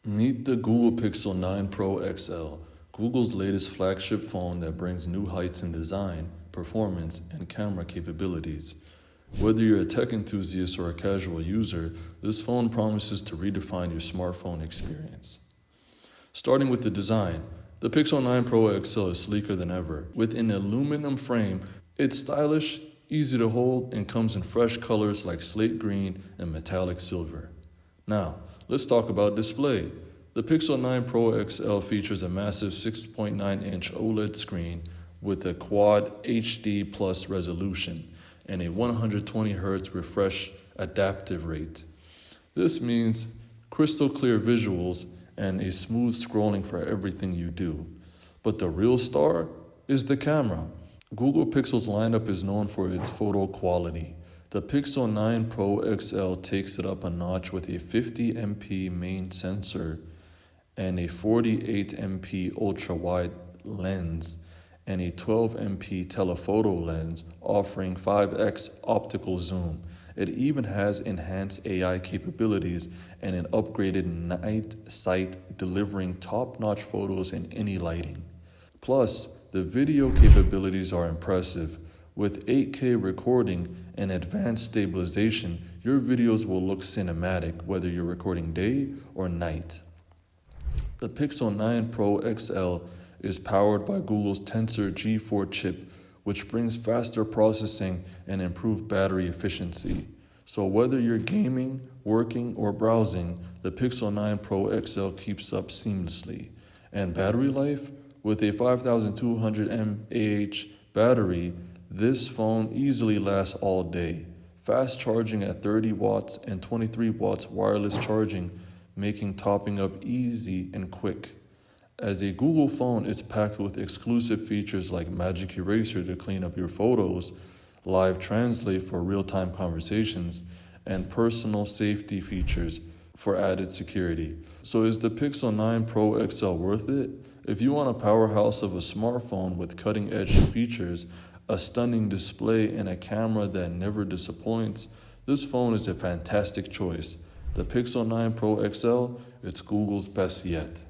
Meet the Google Pixel 9 Pro XL, Google's latest flagship phone that brings new heights in design, performance, and camera capabilities. Whether you're a tech enthusiast or a casual user, this phone promises to redefine your smartphone experience. Starting with the design, the Pixel 9 Pro XL is sleeker than ever. With an aluminum frame, it's stylish, easy to hold, and comes in fresh colors like slate green and metallic silver. Now, let's talk about display. The Pixel 9 Pro XL features a massive 6.9-inch OLED screen with a quad HD plus resolution and a 120Hz refresh adaptive rate. This means crystal clear visuals and a smooth scrolling for everything you do. But the real star is the camera. Google Pixel's lineup is known for its photo quality. The Pixel 9 Pro XL takes it up a notch with a 50MP main sensor and a 48MP ultra-wide lens and a 12MP telephoto lens offering 5x optical zoom. It even has enhanced AI capabilities and an upgraded night sight delivering top-notch photos in any lighting. Plus, the video capabilities are impressive. With 8K recording and advanced stabilization, your videos will look cinematic whether you're recording day or night. The Pixel 9 Pro XL is powered by Google's Tensor G4 chip, which brings faster processing and improved battery efficiency. So whether you're gaming, working, or browsing, the Pixel 9 Pro XL keeps up seamlessly. And battery life? With a 5200 mAh battery, this phone easily lasts all day. Fast charging at 30 watts and 23 watts wireless charging, making topping up easy and quick. As a Google phone, it's packed with exclusive features like Magic Eraser to clean up your photos, Live Translate for real-time conversations, and personal safety features for added security. So is the Pixel 9 Pro XL worth it? If you want a powerhouse of a smartphone with cutting-edge features, a stunning display, and a camera that never disappoints, this phone is a fantastic choice. The Pixel 9 Pro XL, it's Google's best yet.